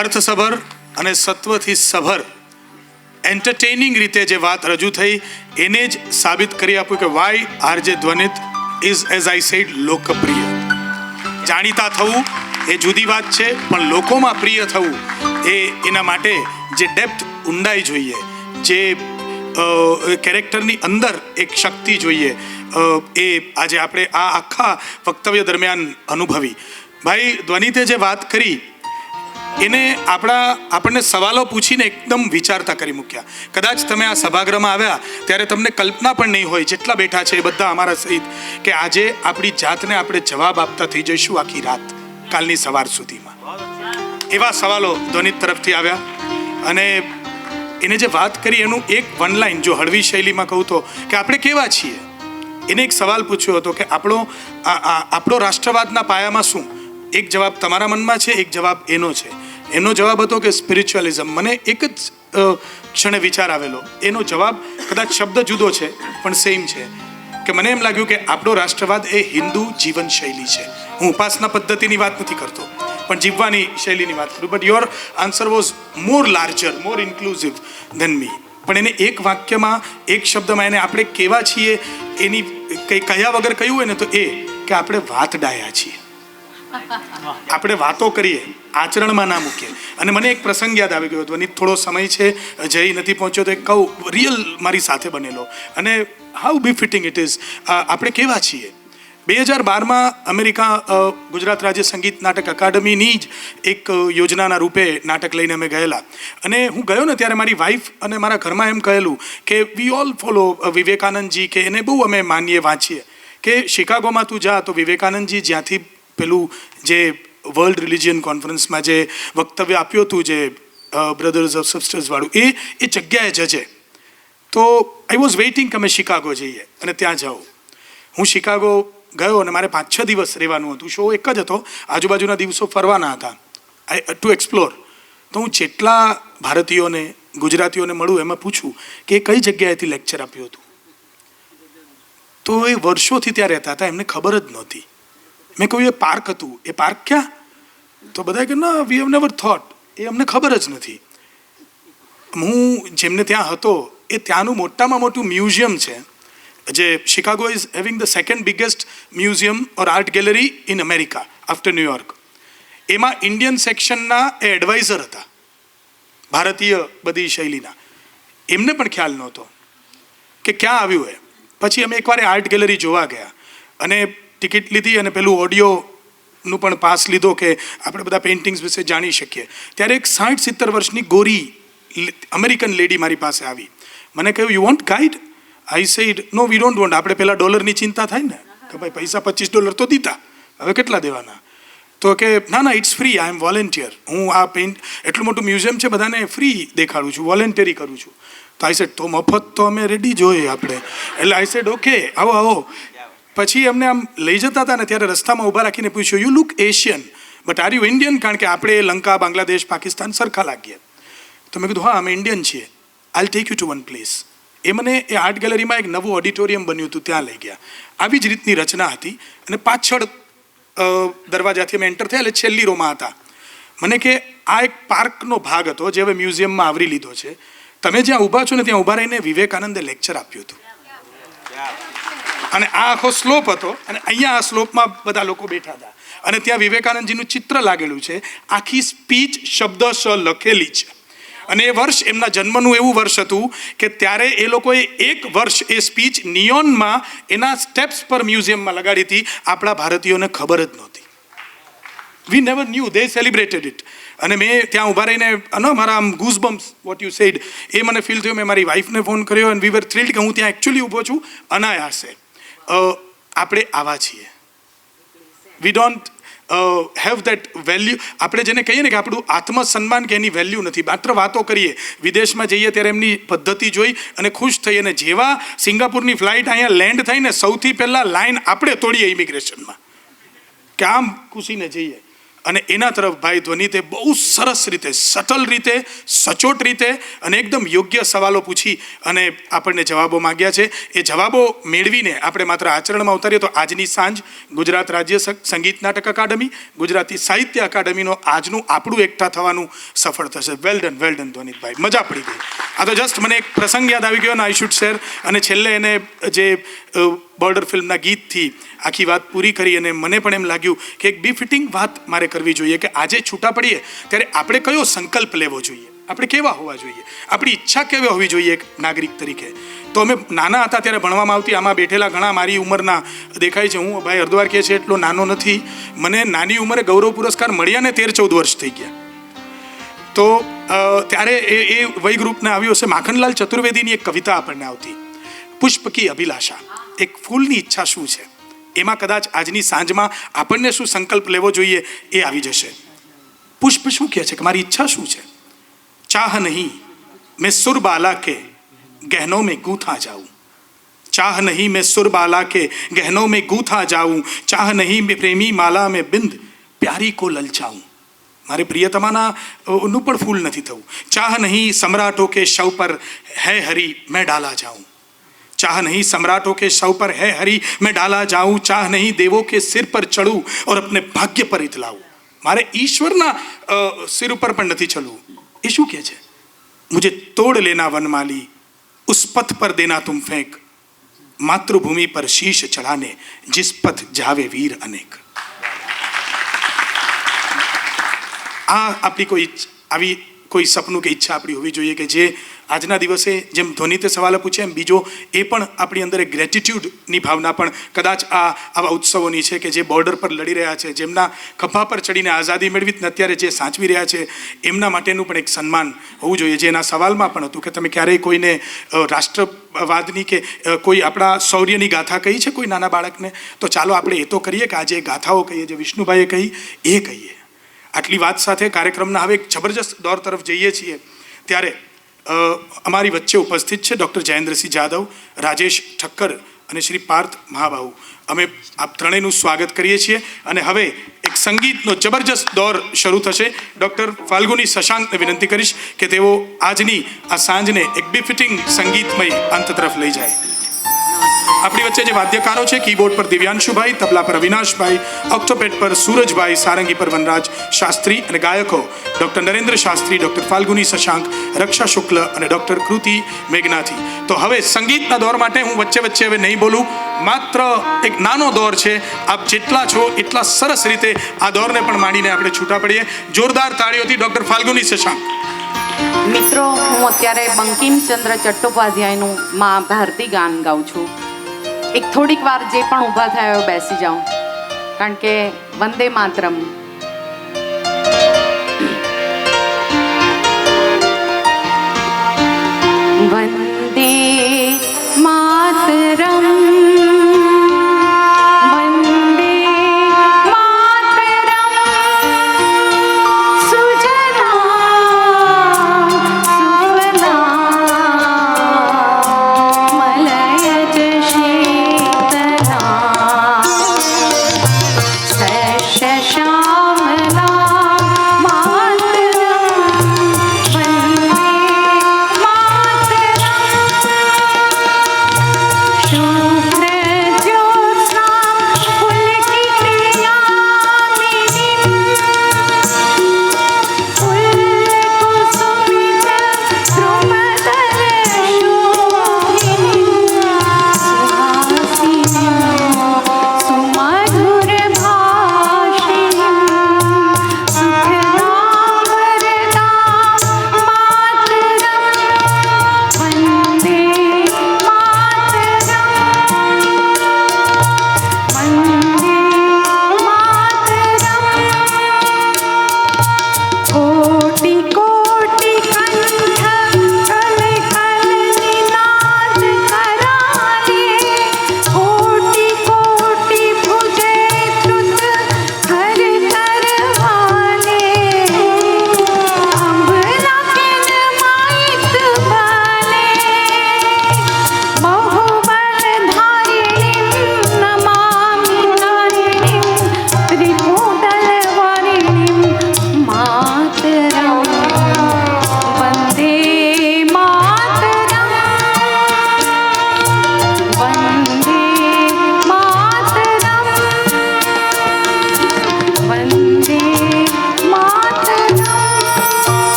અર્થસભર અને સત્વથી સભર એન્ટરટેનિંગ રીતે જે વાત રજૂ થઈ એને જ સાબિત કરી આપ્યું કે why RJ Dhvanit is as I said લોકપ્રિય. જાણીતા થવું એ જુદી વાત છે, પણ લોકોમાં પ્રિય થવું એના માટે જે ડેપ્થ, ઊંડાઈ જોઈએ, જે કેરેક્ટરની અંદર એક શક્તિ જોઈએ, એ આજે આપણે આ આખા વક્તવ્ય દરમિયાન અનુભવી. ભાઈ ધ્વનિતે જે વાત કરી એને આપણને સવાલો પૂછીને એકદમ વિચારતા કરી મૂક્યા. કદાચ તમે આ સભાગૃહમાં આવ્યા ત્યારે તમને કલ્પના પણ નહીં હોય, જેટલા બેઠા છે એ બધા અમારા સહિત, કે આજે આપણી જાતને આપણે જવાબ આપતા થઈ જઈશું આખી રાત, કાલની સવાર સુધીમાં. એવા સવાલો ધ્વનિત તરફથી આવ્યા. અને એને જે વાત કરી એનું એક વન લાઈન જો હળવી શૈલીમાં કહું તો, કે આપણે કેવા છીએ. એને એક સવાલ પૂછ્યો હતો કે આપણો રાષ્ટ્રવાદના પાયામાં શું. એક જવાબ તમારા મનમાં છે, એક જવાબ એનો છે. એનો જવાબ હતો કે સ્પિરિચ્યુઅલિઝમ. મને એક જ ક્ષણે વિચાર આવેલો, એનો જવાબ કદાચ શબ્દ જુદો છે પણ સેમ છે. કે મને એમ લાગ્યું કે આપણો રાષ્ટ્રવાદ એ હિન્દુ જીવન શૈલી છે. હું ઉપાસના પદ્ધતિની વાત નથી કરતો, પણ જીવવાની શૈલીની વાત કરું. But your answer was more larger, more inclusive than me. પણ એને એક વાક્યમાં, એક શબ્દમાં એને આપણે કેવા છીએ એની કંઈ કહ્યા વગર કહ્યું હોય ને તો એ કે આપણે વાત ડાયા છીએ. આપણે વાતો કરીએ, આચરણમાં ના મૂકીએ. અને મને એક પ્રસંગ યાદ આવી ગયો હતો. અને થોડો સમય છે, જઈ નથી પહોંચ્યો તો એક કહું, રિયલ મારી સાથે બનેલો. અને હાઉ બિફિટિંગ ઇટ ઇઝ. આપણે કેવા છીએ. 2012માં અમેરિકા ગુજરાત રાજ્ય સંગીત નાટક અકાદમીની જ એક યોજનાના રૂપે નાટક લઈને અમે ગયેલા. અને હું ગયો ને ત્યારે મારી વાઈફ અને મારા ઘરમાં એમ કહેલું કે વી ઓલ ફોલો વિવેકાનંદજી, કે એને બહુ અમે માનીએ, વાંચીએ. કે શિકાગોમાં તું જા તો વિવેકાનંદજી જ્યાંથી પેલું જે વર્લ્ડ રિલિજિયન કોન્ફરન્સમાં જે વક્તવ્ય આપ્યું હતું, જે બ્રધર્સ ઓફ સિસ્ટર્સ વાળું, એ જગ્યાએ જજે. તો આઈ વોઝ વેઇટિંગ કે અમે શિકાગો જઈએ અને ત્યાં જાઉં. હું શિકાગો ગયો અને મારે 5-6 દિવસ રહેવાનું હતું. શો એક જ હતો, આજુબાજુના દિવસો ફરવાના હતા, ટુ એક્સપ્લોર. તો હું જેટલા ભારતીયોને, ગુજરાતીઓને મળું એમાં પૂછું કે એ કઈ જગ્યાએથી લેક્ચર આપ્યું હતું. તો એ વર્ષોથી ત્યાં રહેતા હતા, એમને ખબર જ નહોતી. મેં કહ્યું એ પાર્ક હતું. એ પાર્ક ક્યાં? તો બધા કે ના, વી હેવ નેવર થોટ. એ અમને ખબર જ નથી. હું જેમને ત્યાં હતો એ ત્યાંનું મોટામાં મોટું મ્યુઝિયમ છે, જે Chicago is having the second biggest museum or art gallery in America after New York. એમાં ઇન્ડિયન સેક્શનના એ એડવાઇઝર હતા, ભારતીય બધી શૈલીના. એમને પણ ખ્યાલ નહોતો કે ક્યાં આવ્યું એ. પછી અમે એકવાર આર્ટ ગેલેરી જોવા ગયા અને ટિકિટ લીધી અને પેલું ઓડિયોનું પણ પાસ લીધો કે આપણે બધા પેઇન્ટિંગ્સ વિશે જાણી શકીએ. ત્યારે એક 60-70 વર્ષની ગોરી અમેરિકન લેડી મારી પાસે આવી. મને કહ્યું, you want guide? I said no, we don't want. આપણે પહેલાં ડોલરની ચિંતા થાય ને કે ભાઈ પૈસા $25 તો દીધા, હવે કેટલા દેવાના. તો કે ના, it's free, I am volunteer. હું આ એટલું મોટું મ્યુઝિયમ છે, બધાને ફ્રી દેખાડું છું, વોલેન્ટરી કરું છું. તો આઈ સેડ તો મફત તો અમે રેડી જોઈએ આપણે. એટલે આઈ સેડ ઓકે, આવો. પછી અમને આમ લઈ જતા હતા ને ત્યારે રસ્તામાં ઊભા રાખીને પૂછ્યું, you look Asian but are you Indian? કારણ કે આપણે લંકા, બાંગ્લાદેશ, પાકિસ્તાન સરખા લાગીએ. તો મેં કીધું હા, અમે ઇન્ડિયન છીએ. I'll take you to one place. એ મને એ આર્ટ ગેલેરીમાં એક નવું ઓડિટોરિયમ બન્યું હતું, ત્યાં લઈ ગયા. આવી જ રીતની રચના હતી અને પાછળ દરવાજાથી અમે એન્ટર થયા એટલે છેલ્લી રોમાં હતા. મને કે આ એક પાર્કનો ભાગ હતો જે હવે મ્યુઝિયમમાં આવરી લીધો છે. તમે જ્યાં ઊભા છો ને ત્યાં ઊભા રહીને વિવેકાનંદે લેક્ચર આપ્યું હતું. અને આ આખો સ્લોપ હતો અને અહીંયા આ સ્લોપમાં બધા લોકો બેઠા હતા અને ત્યાં વિવેકાનંદજીનું ચિત્ર લાગેલું છે. આખી સ્પીચ શબ્દશ લખેલી છે. અને એ વર્ષ એમના જન્મનું એવું વર્ષ હતું કે ત્યારે એ લોકોએ 1 વર્ષ એ સ્પીચ નિયોનમાં એના સ્ટેપ્સ પર મ્યુઝિયમમાં લગાડી હતી. આપણા ભારતીયોને ખબર જ નહોતી. વી never new, they celebrated it. અને મેં ત્યાં ઊભા રહીને મારા આમ ગૂઝબમ્સ, વોટ યુ સેડ, એ મને ફીલ થયું. મેં મારી વાઈફને ફોન કર્યો અને વી વર થ્રિલ્ડ કે હું ત્યાં એકચ્યુઅલી ઊભો છું અનાયાસે. આપણે આવા છીએ. We don't have that value. આપણે જેને કહીએ ને કે આપણું આત્મસન્માન, કે એની વેલ્યુ નથી. માત્ર વાતો કરીએ. વિદેશમાં જઈએ ત્યારે એમની પદ્ધતિ જોઈ અને ખુશ થઈ. અને જેવા સિંગાપુરની ફ્લાઇટ અહીંયા લેન્ડ થઈ ને સૌથી પહેલાં લાઈન આપણે તોડીએ ઇમિગ્રેશનમાં, કે આમ ખુશીને જઈએ. અને એના તરફ ભાઈ ધ્વનિતે બહુ સરસ રીતે, સટલ રીતે, સચોટ રીતે અને એકદમ યોગ્ય સવાલો પૂછી અને આપણને જવાબો માગ્યા છે. એ જવાબો મેળવીને આપણે માત્ર આચરણમાં ઉતારીએ તો આજની સાંજ ગુજરાત રાજ્ય સંગીત નાટક અકાદમી, ગુજરાતી સાહિત્ય અકાદમીનો આજનું આપણું એકઠા થવાનું સફળ થશે. વેલ ડન ધ્વનિતભાઈ, મજા પડી ગઈ. આ તો જસ્ટ મને એક પ્રસંગ યાદ આવી ગયો અને આઈ શુડ શેર. અને છેલ્લે એને જે બોર્ડર ફિલ્મના ગીતથી આખી વાત પૂરી કરી અને મને પણ એમ લાગ્યું કે એક બી-ફિટિંગ વાત મારે કરવી જોઈએ કે આજે છૂટા પડીએ ત્યારે આપણે કયો સંકલ્પ લેવો જોઈએ, આપણે કેવા હોવા જોઈએ, આપણી ઈચ્છા કેવી હોવી જોઈએ એક નાગરિક તરીકે. તો અમે નાના હતા ત્યારે ભણવામાં આવતી, આમાં બેઠેલા ઘણા મારી ઉંમરના દેખાય છે. હું ભાઈ અર્ધવાર કહે છે એટલો નાનો નથી. મને નાની ઉંમરે ગૌરવ પુરસ્કાર મળ્યા ને 13-14 વર્ષ થઈ ગયા. તો ત્યારે એ વય ગ્રુપને આવ્યું હશે. માખનલાલ ચતુર્વેદીની એક કવિતા આપણને આવતી, પુષ્પ કી અભિલાષા, એક ફૂલની ઈચ્છા શું છે. એમાં કદાચ આજની સાંજમાં આપણને શું સંકલ્પ લેવો જોઈએ એ આવી જશે. પુષ્પ શું કહે છે કે મારી ઈચ્છા શું છે. ચાહ નહીં મેં સુરબાલા કે ગहनों में गूंथा जाऊं, चाह नहीं मैं सुरबाला के गहनों में गूंथा जाऊं, चाह नहीं मैं प्रेमी माला में बिंद प्यारी को ललचाऊं. મારે પ્રિયતમાના નું પણ ફૂલ નથી થવું. ચાહ નહીં સમ્રાટો કે શવ પર હૈ હરી મેં ડાલા જાઉં, ચાહ નહીં સમ્રાટો के शव पर है हरी मैं डाला जाऊं, चाह नहीं देवों के सिर पर चढ़ूं और अपने भाग्य पर इतलाऊं. મારે ઈશ્વરના સિર ઉપર પણ નથી ચડવું. એ શું કહે છે? મુझे तोड़ लेना वनमाली, उस पथ पर देना तुम फेंक, मातृभूमि पर शीश चढ़ाने जिस पथ जावे वीर अनेक. આ આપણી કોઈ આવી કોઈ સપનું કે ઈચ્છા આપણી હોવી જોઈએ કે જે આજના દિવસે જેમ ધ્વનિતે સવાલો પૂછે એમ બીજો એ પણ આપણી અંદર એક ગ્રેટિટ્યૂડની ભાવના પણ કદાચ આવા ઉત્સવોની છે કે જે બોર્ડર પર લડી રહ્યા છે, જેમના ખભા પર ચડીને આઝાદી મેળવી અત્યારે જે સાચવી રહ્યા છે, એમના માટેનું પણ એક સન્માન હોવું જોઈએ. જે એના સવાલમાં પણ હતું કે તમે ક્યારેય કોઈને રાષ્ટ્રવાદની કે કોઈ આપણા શૌર્યની ગાથા કહી છે કોઈ નાના બાળકને? તો ચાલો આપણે એ તો કરીએ કે આજે ગાથાઓ કહીએ જે વિષ્ણુભાઈએ કહી એ કહીએ. આટલી વાત સાથે કાર્યક્રમના હવે એક જબરજસ્ત દોર તરફ જઈએ છીએ ત્યારે અમારી વચ્ચે ઉપસ્થિત છે ડૉક્ટર જયેન્દ્રસિંહ જાદવ, રાજેશ ઠક્કર અને શ્રી પાર્થ મહાબાહુ. અમે આપ ત્રણેયનું સ્વાગત કરીએ છીએ અને હવે એક સંગીતનો જબરજસ્ત દોર શરૂ થશે. ડૉક્ટર ફાલ્ગુની શશાંકને વિનંતી કરીશ કે તેઓ આજની આ સાંજને એક બી-ફિટિંગ સંગીતમય અંત તરફ લઈ જાય. આપણી વચ્ચે જે વાદ્યકારો છે, કીબોર્ડ પર દિવ્યાંશુભાઈ, તબલા પર અવિનાશભાઈ, ઓક્ટોપેડ પર સૂરજભાઈ, સારંગી પર વનરાજ શાસ્ત્રી અને ગાયકો ડૉક્ટર નરેન્દ્ર શાસ્ત્રી, ડૉક્ટર ફાલ્ગુની શશાંક, રક્ષા શુક્લ અને ડૉક્ટર કૃતિ મેઘનાથી. તો હવે સંગીતના દોર માટે હું વચ્ચે હવે નહીં બોલું, માત્ર એક નાનો દોર છે. આપ જેટલા છો એટલા સરસ રીતે આ દોરને પણ માંડીને આપણે છૂટા પડીએ. જોરદાર તાળીઓથી ડૉક્ટર ફાલ્ગુની શશાંક. મિત્રો, હું અત્યારે બંકિમચંદ્ર ચટ્ટોપાધ્યાયનું મા ભારતી ગાન ગાઉં છું. એક થોડીક વાર જે પણ ઊભા થયા બેસી જાઉં, કારણ કે વંદે માતરમ. વંદે માતરમ, मातरम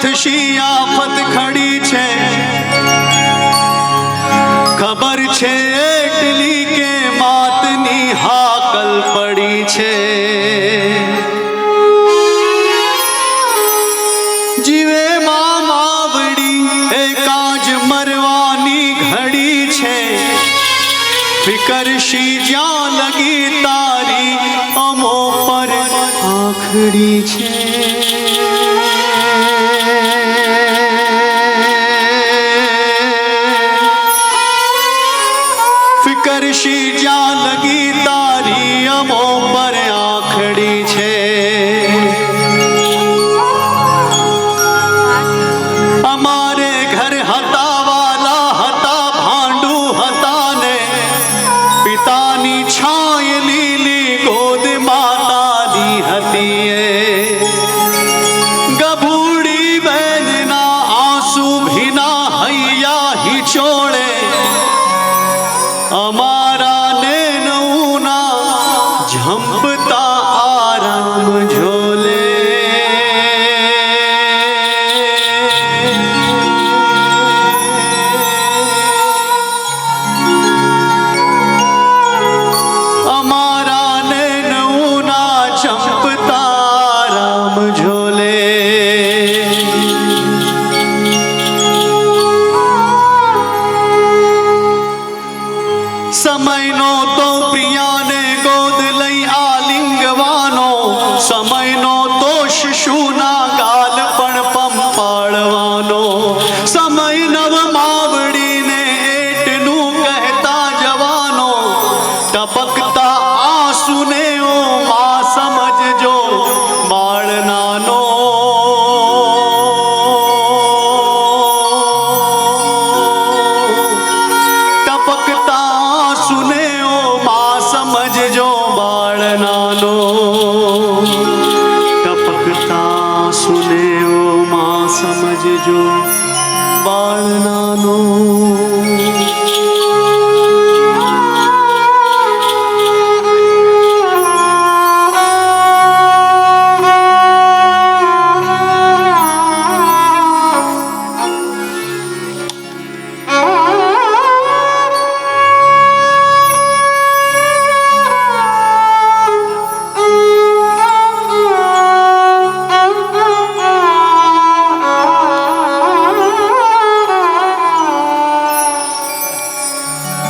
થશી આફત ખડી છે, ખબર છે એટલી કે માતની હાકલ પડી છે। જીવે માં માવડી એ કાજ મરવાની ઘડી છે, ફિકરશી જ્યાં લગી તારી અમો પર આખડી છે। ફિકરશી જ્યાં લગી તારી અમો પર આખડી છે। અમારે ઘર હતા વાલા હતા, ભાંડું હતા ને પિતાની છાય લીલી ગોદ માતાની હતી એ। ગભૂડી બહેનના આંસુ ભીના હૈયા હિચોળે, અમારા ને નૌના ઝંપતા આરામ ઝોલે। અમારા ને નૌના ઝંપતા આરામ ઝોલે। સમયનો તો પ્રિયાને ગોદ લઈ આલિંગવાનો, સમયનો તો શિશુના ગાલ પણ પંપાળવાનો। સમય નવ માવડીને એટલું કહેતા જવાનો, ટપકતા આંસુને ઓ માં સમજજો બાળ નાનો। ટપકતા સુને ઓ માં સમજજો બાળ નાનો। ટપકતા સુને ઓ માં સમજજો બાળ નાનો।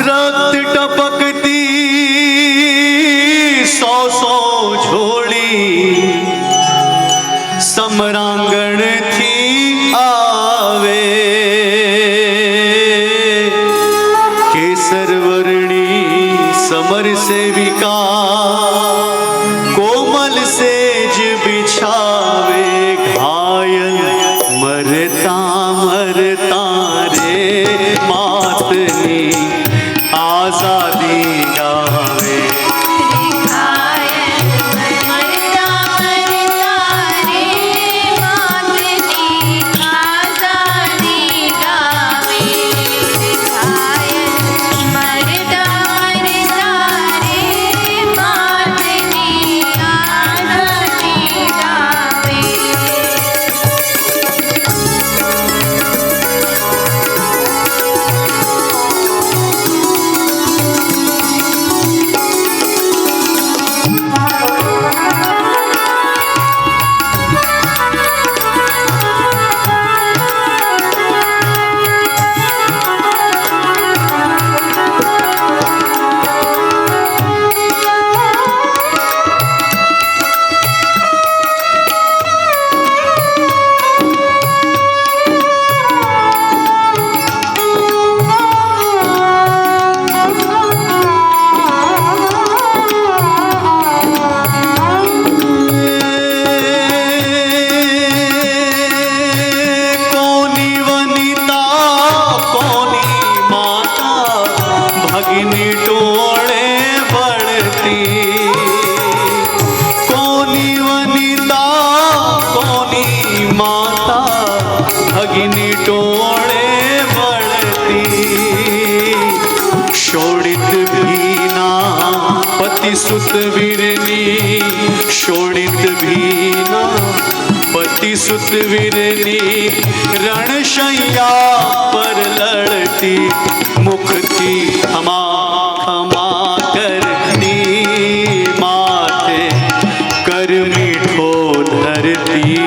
રક્ત ટપકતી સો સો ઝોળી સમરાંગણથી આવે। કેસર વર્ણી સમર સેવિકા કોમલ સેજ બિછાવે। ઘાયલ મરતા મરતા રે માતની आजादी गावे। सुत वीरनी शोणित भीना पति सुतवीरनी रणशैया पर लड़ती मुख थी क्षमा क्षमा करती माथे कर मीठो धरती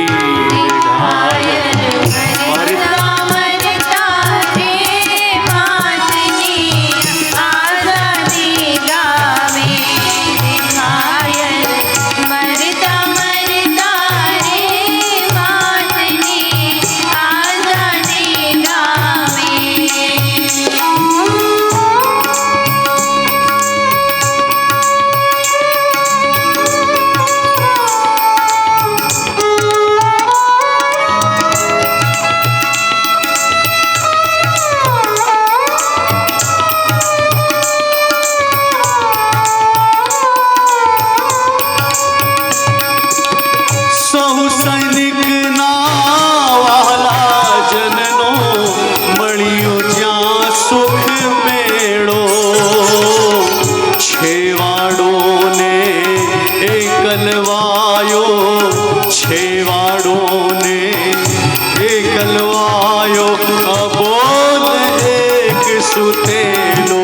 सुतेलो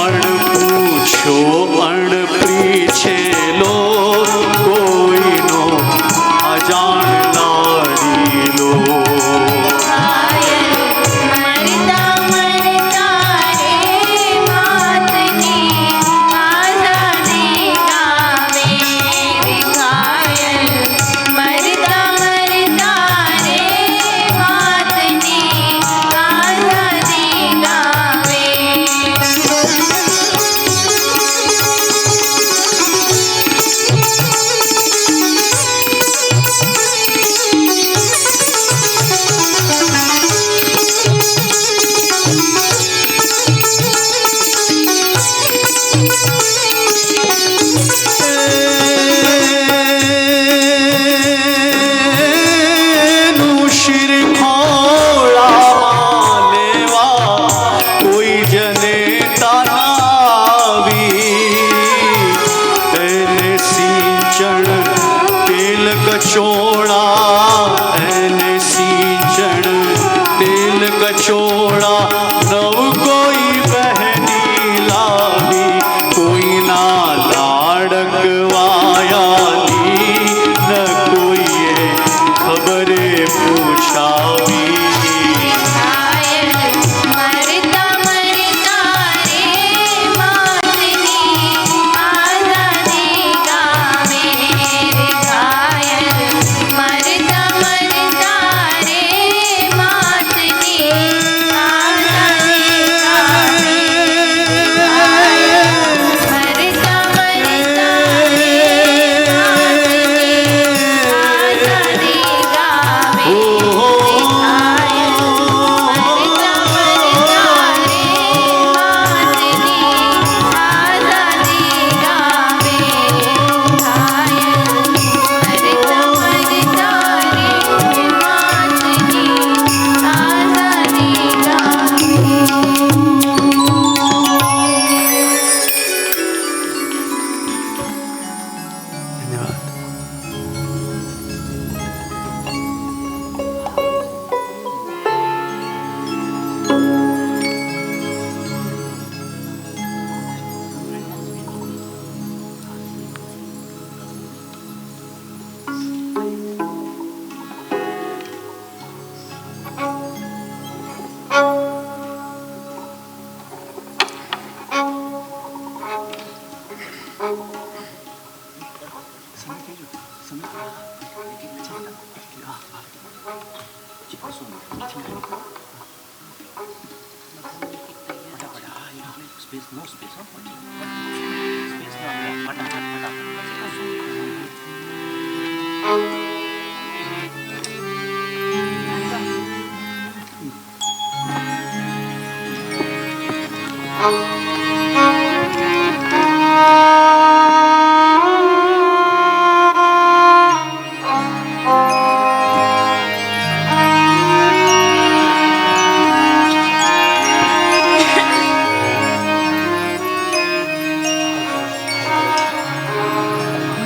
अण पूछो अण पीछेलो कोई नो अजान लाडीलो कचोड़ा एने सींचण तेल कचोड़ा नव कोई बहनी लावी कोई ना लाडकवायाली न कोई खबरे पूछावी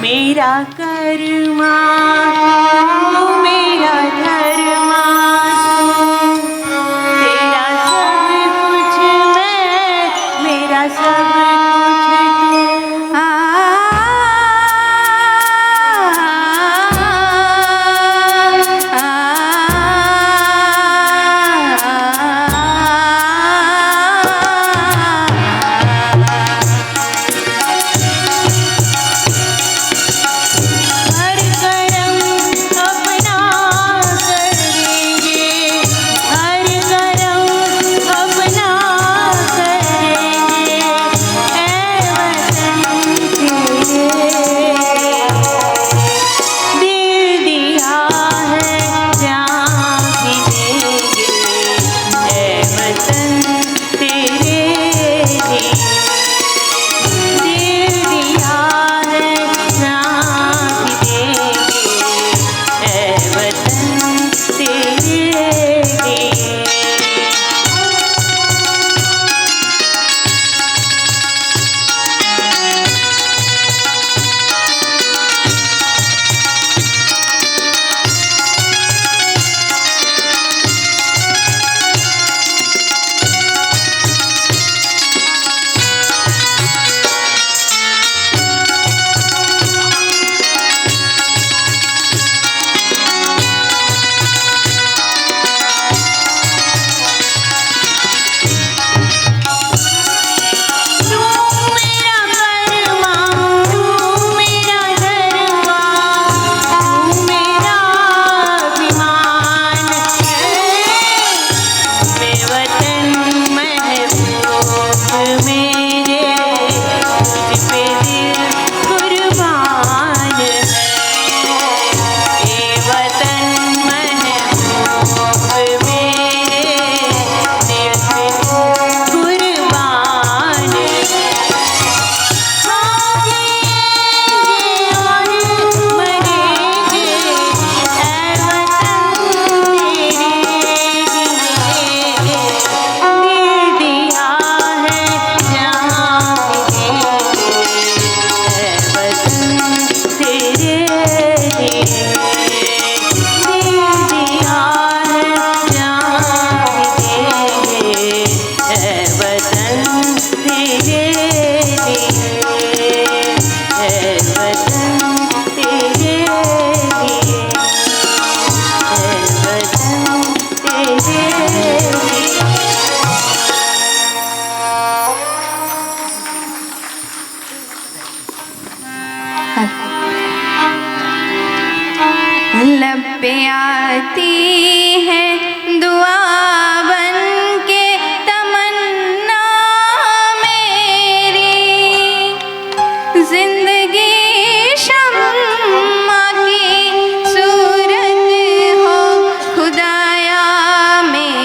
मेरा कर्मा तू मेरा लब पे आती है दुआ बन के तमन्ना मेरी, जिंदगी शम्मा की सूरत हो खुदाया मेरी।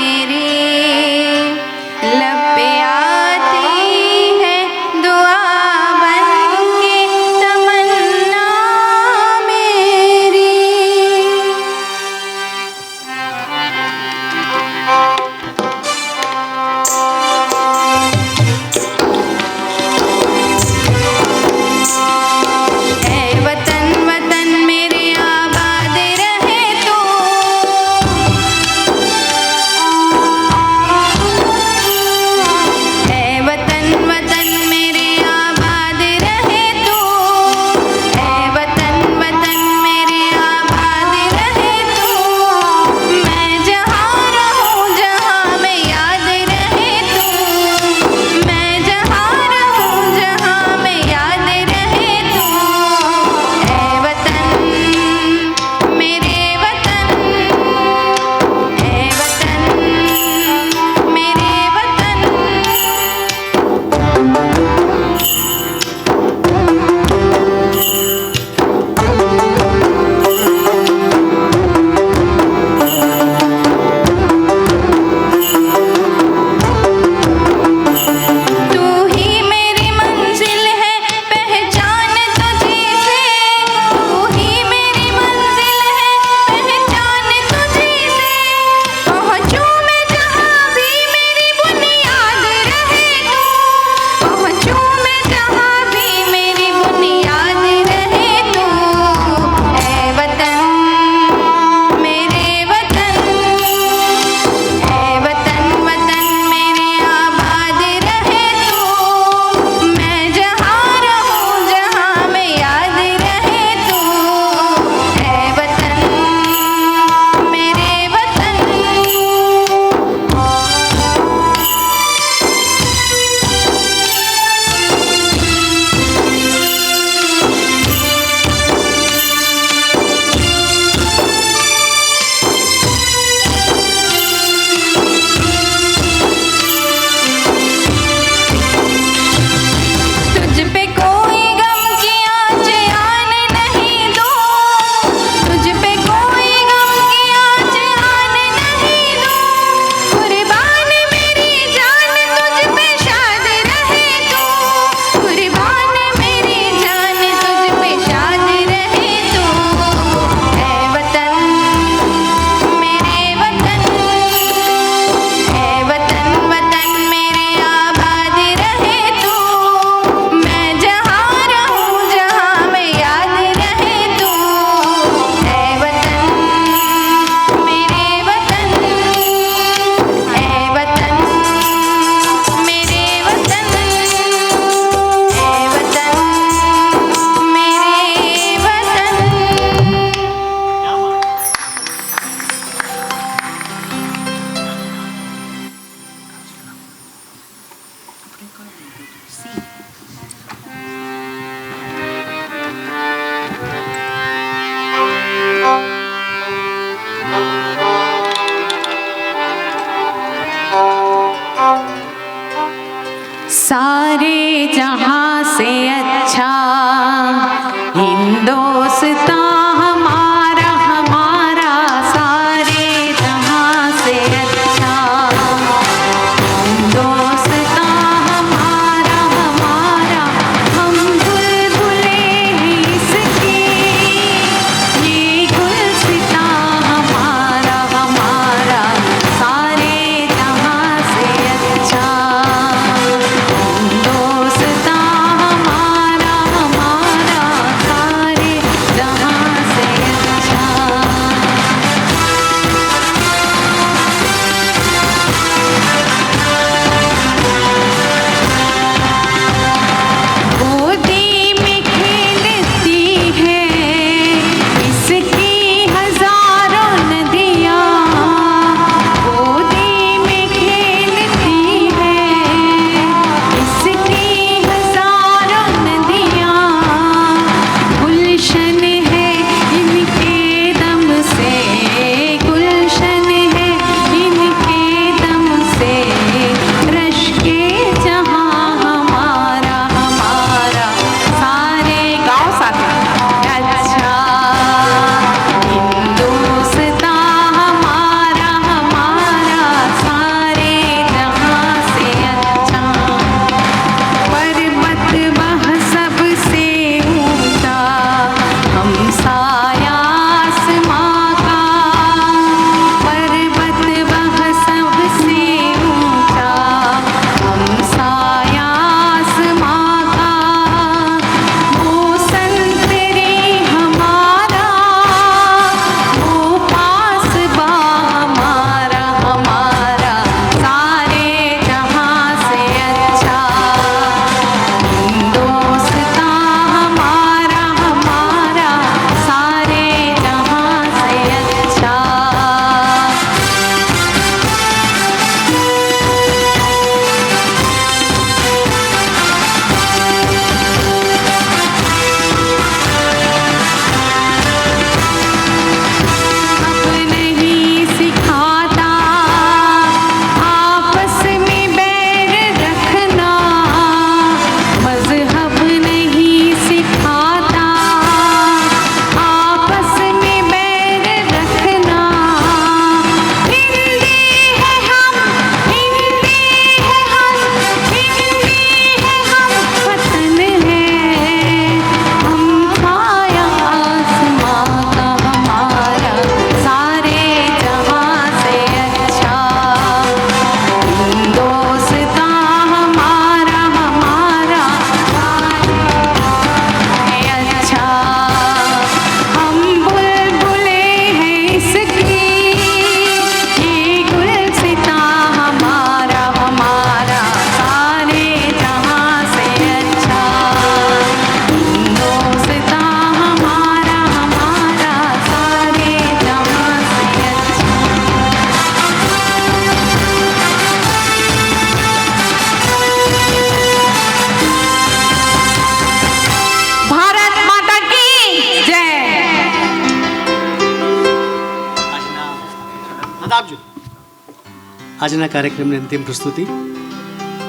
આજના કાર્યક્રમની અંતિમ પ્રસ્તુતિ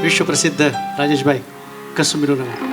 વિશ્વ પ્રસિદ્ધ રાજેશભાઈ કસુંબીનો રંગ.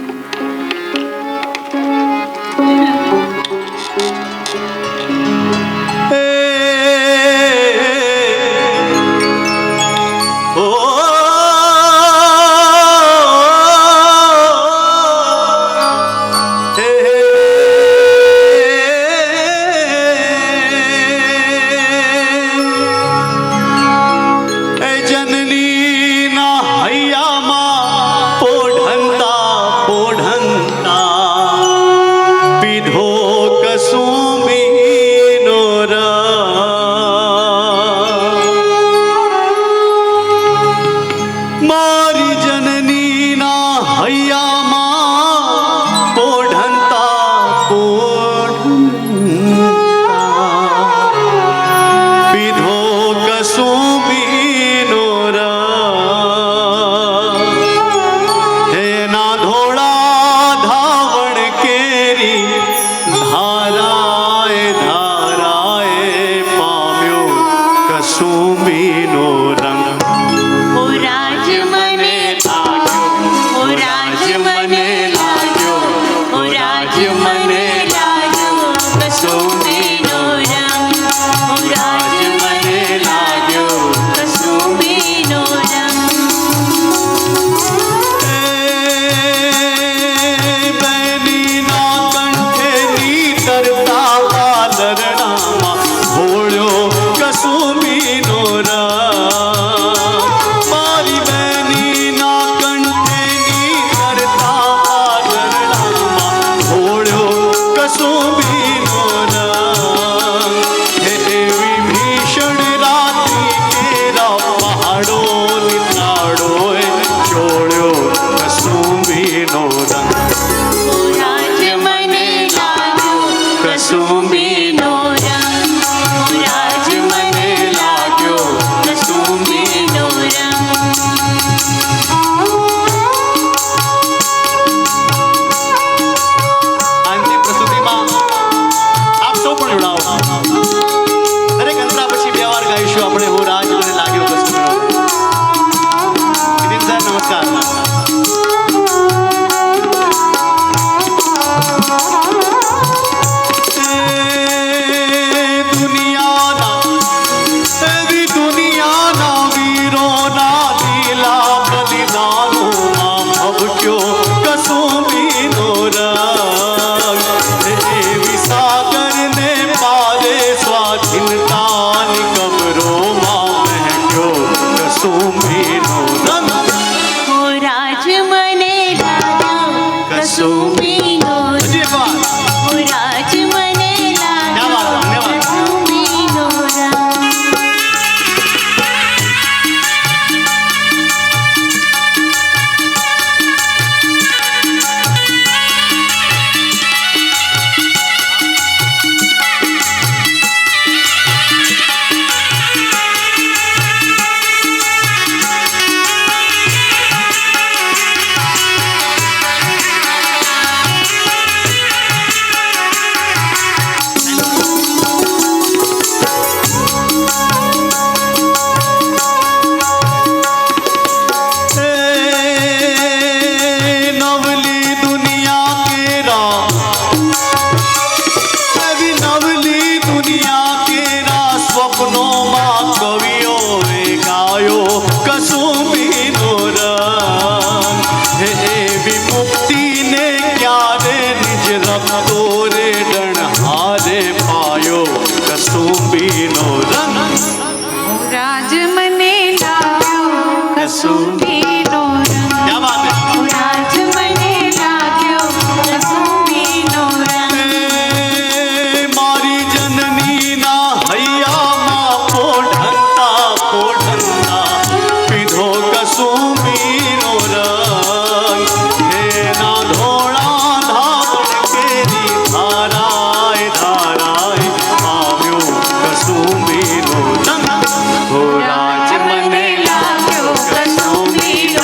राज मने लाग्यो कसुंबीनो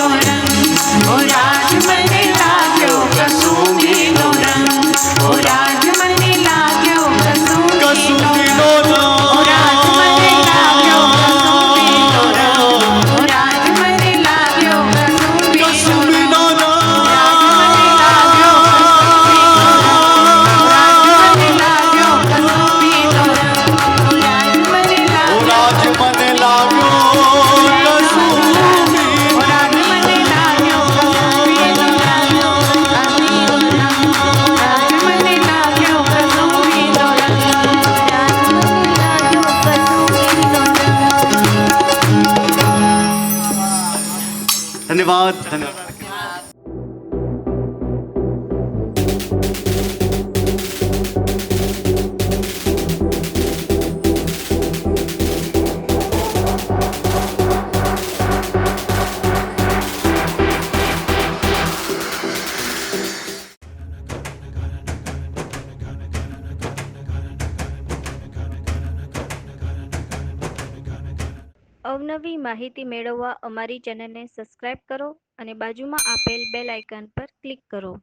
ધન્યવાદ ધન્યવાદ. અવનવી માહિતી મેળવવા અમારી ચેનલને સબસ્ક્રાઇબ કરો અને બાજુમાં આપેલ બેલ આઇકન પર ક્લિક કરો.